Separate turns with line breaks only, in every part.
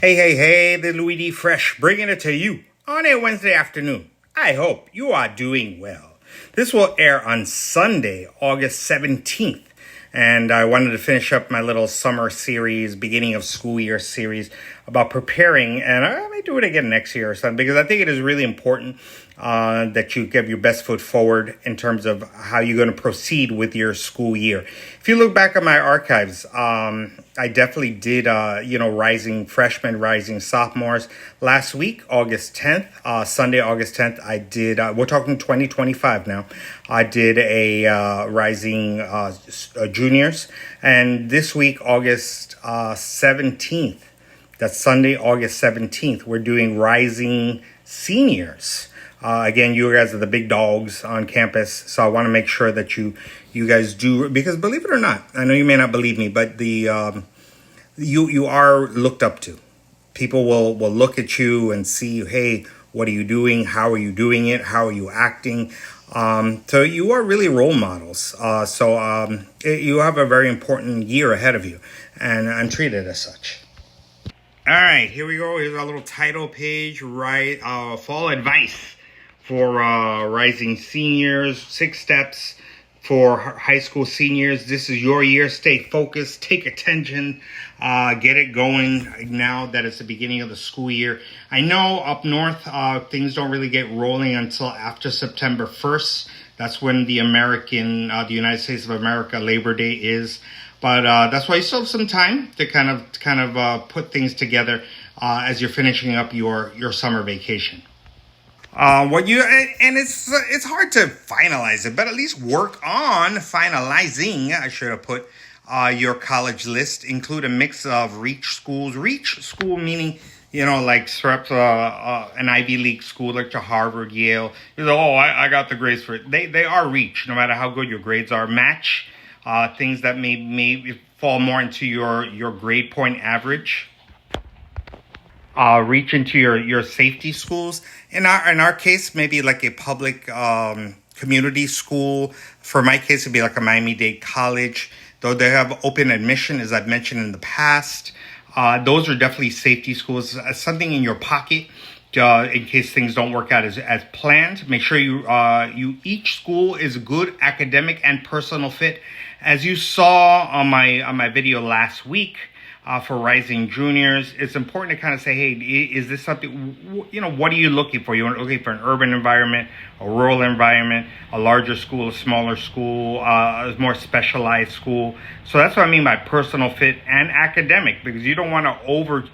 Hey, the Louis D. Fresh bringing it to you on a Wednesday afternoon. I hope you are doing well. This will air on Sunday, August 17th. And I wanted to finish up my little summer series, beginning of school year series about preparing. And I may do it again next year or something because I think it is really important that you give your best foot forward in terms of how you're going to proceed with your school year. If you look back at my archives, I definitely did, rising freshmen, rising sophomores. Last week, August 10th, Sunday, August 10th, I did, we're talking 2025 now. I did a rising juniors. And this week, August 17th, that's Sunday, August 17th, we're doing rising seniors. Again, you guys are the big dogs on campus, so I want to make sure that you guys do, because believe it or not, I know you may not believe me, but you are looked up to. People will look at you and see, hey, what are you doing? How are you doing it? How are you acting? So you are really role models. You have a very important year ahead of you, and I'm treated as such. All right, here we go. Here's our little title page, right? Fall advice for rising seniors, 6 steps for high school seniors. This is your year. Stay focused, take attention, get it going now that it's the beginning of the school year. I know up north, things don't really get rolling until after September 1st. That's when the United States of America Labor Day is. But that's why you still have some time to kind of put things together as you're finishing up your summer vacation. It's hard to finalize it, but at least work on finalizing. I should have put your college list. Include a mix of reach schools. Reach school meaning, like perhaps an Ivy League school like to Harvard, Yale. I got the grades for it. They are reach, no matter how good your grades are. Match things that may fall more into your grade point average. Reach into your safety schools. In our case, maybe like a public community school. For my case, it'd be like a Miami-Dade College. Though they have open admission, as I've mentioned in the past. Those are definitely safety schools. Something in your pocket in case things don't work out as planned. Make sure each school is a good academic and personal fit. As you saw on my video last week, for rising juniors, it's important to kind of say, hey, is this something, what are you looking for? You're looking for an urban environment, a rural environment, a larger school, a smaller school, a more specialized school. So that's what I mean by personal fit and academic, because you don't want to over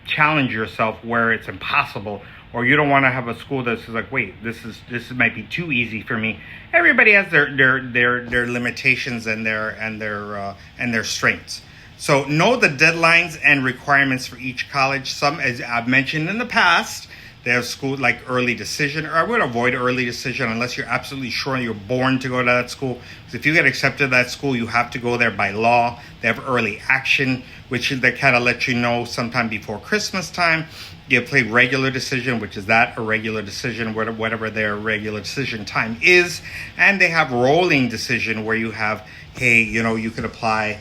challenge yourself where it's impossible, or you don't want to have a school that's like, wait, this might be too easy for me. Everybody has their limitations and their strengths. So know the deadlines and requirements for each college. Some, as I've mentioned in the past, they have schools like early decision, or I would avoid early decision unless you're absolutely sure you're born to go to that school. Because if you get accepted to that school, you have to go there by law. They have early action, which they kind of let you know sometime before Christmas time. You play regular decision, which is that irregular decision, whatever their regular decision time is. And they have rolling decision where you have, hey, you could apply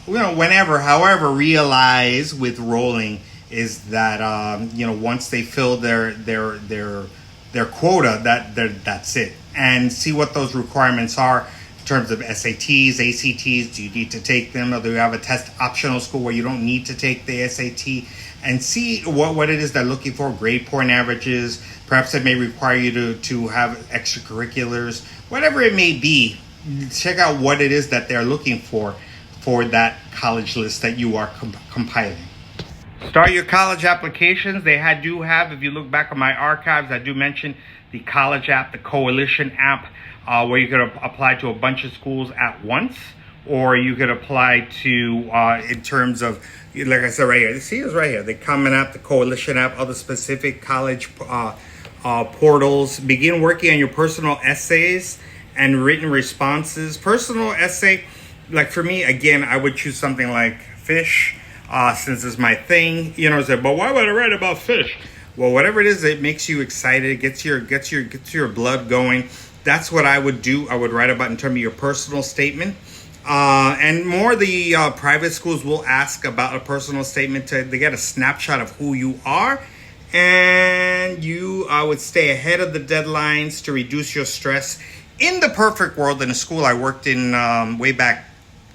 whenever. However, realize with rolling is that once they fill their quota, that's it. And see what those requirements are in terms of SATs, ACTs. Do you need to take them, or do you have a test optional school where you don't need to take the SAT? And see what it is they're looking for, grade point averages. Perhaps it may require you to have extracurriculars, whatever it may be. Check out what it is that they're looking for that college list that you are compiling. Start your college applications. They do have, if you look back on my archives, I do mention the college app, the Coalition app, where you could apply to a bunch of schools at once, or you could apply to, in terms of, like I said right here, see it's right here, the Common App, the Coalition app, other specific college portals. Begin working on your personal essays and written responses. Personal essay, like for me, again, I would choose something like fish, since it's my thing. But why would I write about fish? Well, whatever it is that makes you excited, gets your blood going. That's what I would do. I would write about in terms of your personal statement. And more, the private schools will ask about a personal statement to get a snapshot of who you are. And you would stay ahead of the deadlines to reduce your stress. In the perfect world, in a school I worked in way back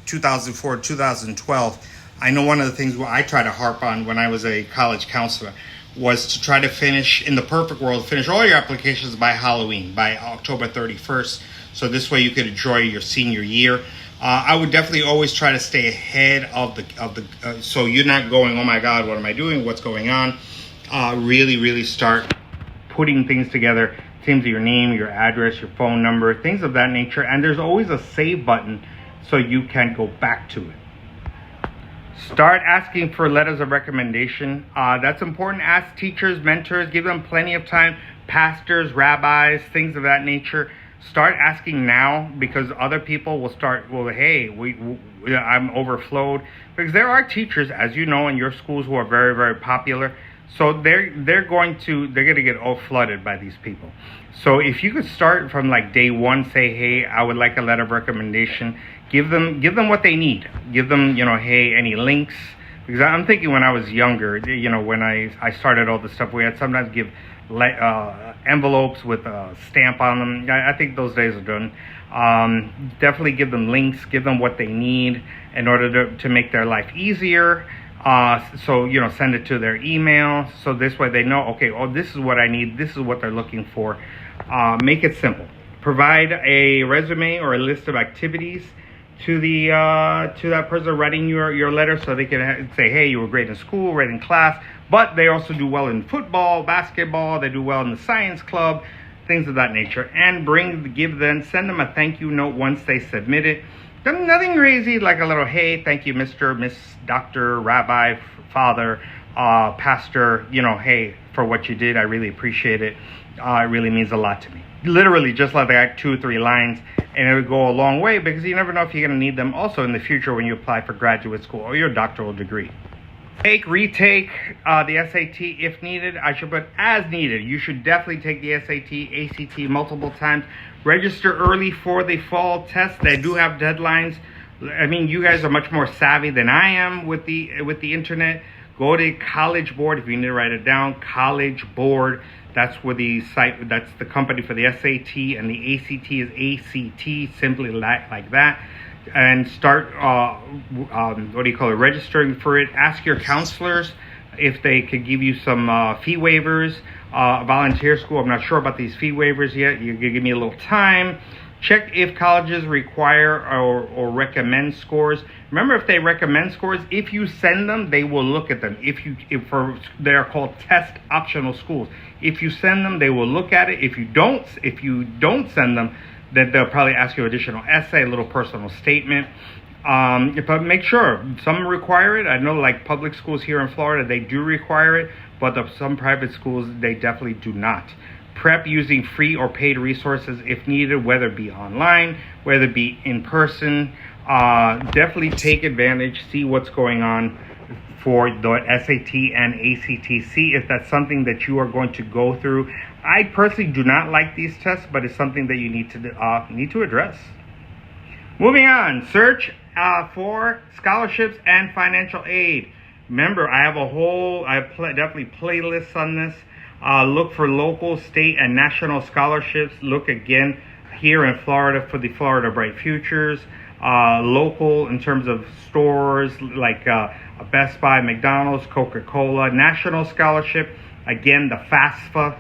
2004, 2012, I know one of the things where I try to harp on when I was a college counselor was to try to finish, in the perfect world, finish all your applications by Halloween, by October 31st. So this way you could enjoy your senior year. I would definitely always try to stay ahead of the so you're not going, oh my God, what am I doing? What's going on? Really start putting things together. Things of your name, your address, your phone number, things of that nature. And there's always a save button so you can go back to it. Start asking for letters of recommendation. That's important. Ask teachers, mentors, give them plenty of time. Pastors, rabbis, things of that nature. Start asking now, because other people will start, well, hey, I'm overflowed. Because there are teachers, as you know, in your schools who are very, very popular. So they're going to get all flooded by these people. So if you could start from like day one, say, hey, I would like a letter of recommendation. Give them what they need. Give them, hey, any links. Because I'm thinking when I was younger, when I started all this stuff, we had sometimes give envelopes with a stamp on them. I think those days are done. Definitely give them links. Give them what they need in order to make their life easier. So, send it to their email. So this way they know, okay, this is what I need. This is what they're looking for. Make it simple. Provide a resume or a list of activities to that person writing your letter, so they can say, hey, you were great in school, great in class, but they also do well in football, basketball, they do well in the science club, things of that nature. And send them a thank you note once they submit it. Nothing crazy, like a little, hey, thank you, Mr., Miss, Doctor, Rabbi, Father, Pastor, hey, for what you did. I really appreciate it. It really means a lot to me. Literally just like that, 2 or 3 lines, and it would go a long way, because you never know if you're going to need them also in the future when you apply for graduate school or your doctoral degree. Retake the SAT if needed. I should put as needed. You should definitely take the SAT, ACT multiple times. Register early for the fall test. They do have deadlines. I mean, you guys are much more savvy than I am with the internet. Go to College Board if you need to write it down. College Board. That's where that's the company for the SAT, and the ACT is ACT, simply like that. And start, registering for it. Ask your counselors if they could give you some fee waivers. Volunteer school, I'm not sure about these fee waivers yet. You can give me a little time. Check if colleges require or recommend scores. Remember, if they recommend scores, if you send them, they will look at them. They are called test optional schools. If you send them, they will look at it. If you don't send them, then they'll probably ask you additional essay, a little personal statement. But make sure, some require it. I know, like public schools here in Florida, they do require it, but some private schools, they definitely do not. Prep using free or paid resources if needed, whether it be online, whether it be in person. Definitely take advantage, see what's going on for the SAT and ACT. See if that's something that you are going to go through. I personally do not like these tests, but it's something that you need to address. Moving on, search for scholarships and financial aid. Remember, I have definitely playlists on this. Look for local, state, and national scholarships. Look again here in Florida for the Florida Bright Futures. Local in terms of stores like Best Buy, McDonald's, Coca-Cola. National scholarship, again, the FAFSA,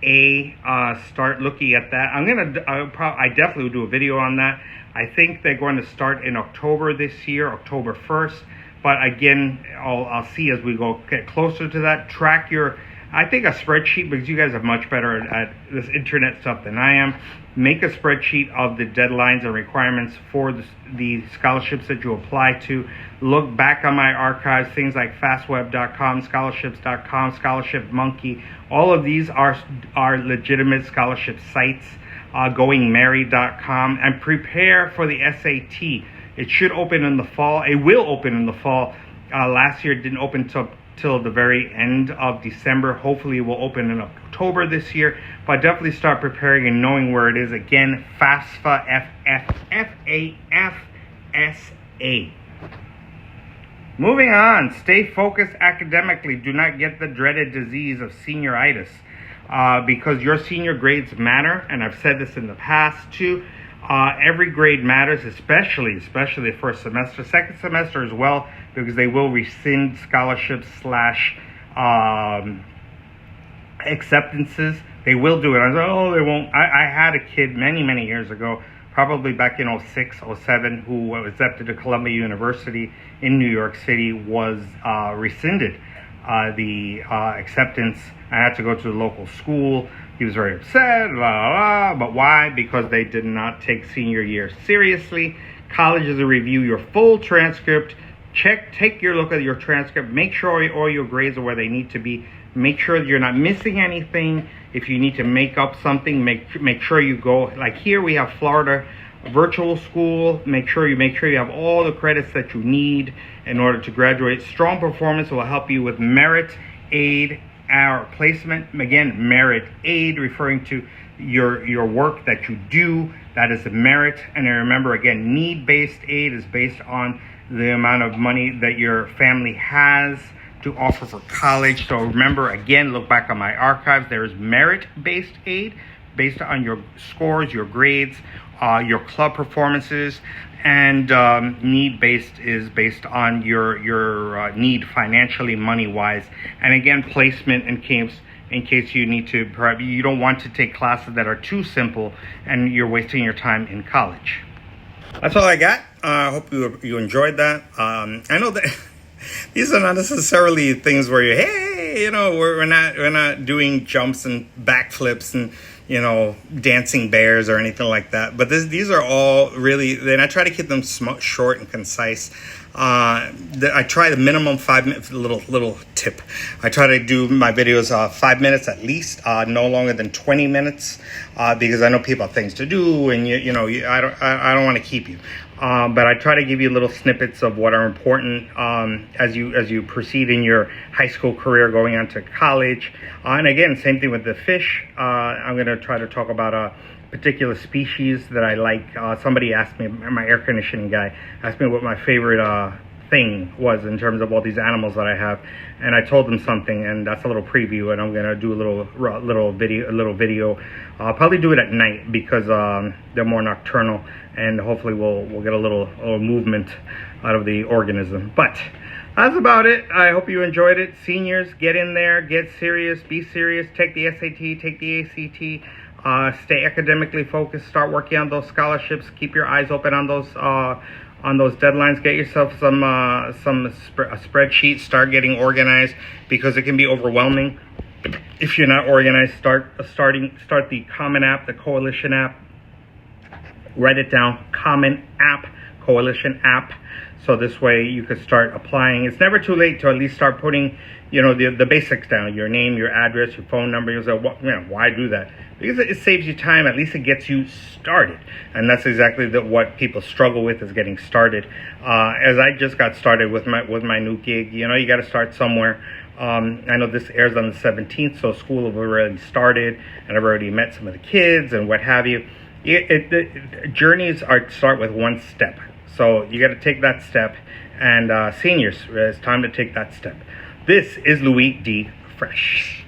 FAFSA. Start looking at that. I definitely will do a video on that. I think they're going to start in October this year, October 1st. But again, I'll see as we get closer to that. Track a spreadsheet, because you guys are much better at this internet stuff than I am. Make a spreadsheet of the deadlines and requirements for the scholarships that you apply to. Look back on my archives, things like fastweb.com, scholarships.com, Scholarship Monkey. All of these are legitimate scholarship sites. Goingmerry.com, and prepare for the SAT. It should open in the fall. It will open in the fall. Last year it didn't open till the very end of December. Hopefully it will open in October. October this year, but definitely start preparing and knowing where it is. Again, FAFSA, FAFSA. Moving on, stay focused academically. Do not get the dreaded disease of senioritis because your senior grades matter, and I've said this in the past too. Every grade matters, especially the first semester. Second semester as well, because they will rescind scholarships slash acceptances. They will do it. I said, oh, they won't. I had a kid many years ago, probably back in 06, 07, who was accepted to Columbia University in New York City, was rescinded. The acceptance, I had to go to the local school. He was very upset, but why? Because they did not take senior year seriously. Colleges will review your full transcript. Take your look at your transcript. Make sure all your grades are where they need to be. Make sure that you're not missing anything. If you need to make up something, make sure you go. Like here, we have Florida virtual school. Make sure you have all the credits that you need in order to graduate. Strong performance will help you with merit aid. Our placement, again, merit aid, referring to your work that you do. That is the merit. And remember, again, need-based aid is based on the amount of money that your family has to offer for college. So remember, again, look back on my archives. There is merit-based aid based on your scores, your grades, your club performances. And need-based is based on your need financially, money-wise. And again, placement in case you need to, perhaps you don't want to take classes that are too simple and you're wasting your time in college. That's all I got. I hope you enjoyed that. I know that these are not necessarily things where we're not doing jumps and backflips and dancing bears or anything like that. But these are all really, then I try to keep them short and concise. I try the minimum 5 minutes, little tip. I try to do my videos 5 minutes at least, no longer than 20 minutes, because I know people have things to do, and I don't want to keep you. But I try to give you little snippets of what are important as you proceed in your high school career, going on to college. And again, same thing with the fish. I'm going to try to talk about a particular species that I like. Somebody asked me, my air conditioning guy asked me what my favorite thing was in terms of all these animals that I have, and I told them something, and that's a little preview, and I'm gonna do a little video. I'll probably do it at night because they're more nocturnal, and hopefully we'll get a little movement out of the organism. But that's about it. I hope you enjoyed it. Seniors, get in there, get serious, be serious, take the SAT, take the ACT. Stay academically focused. Start working on those scholarships. Keep your eyes open on those deadlines. Get yourself a spreadsheet. Start getting organized because it can be overwhelming if you're not organized. Start the Common app, the Coalition app. Write it down. Common app, Coalition app. So this way you could start applying. It's never too late to at least start putting, the basics down. Your name, your address, your phone number. You say, why do that? Because it saves you time. At least it gets you started. And that's exactly what people struggle with, is getting started. As I just got started with my new gig, you got to start somewhere. I know this airs on the 17th, so school have already started, and I've already met some of the kids and what have you. Journeys start with one step. So you got to take that step, and seniors, it's time to take that step. This is Louis D. Fresh.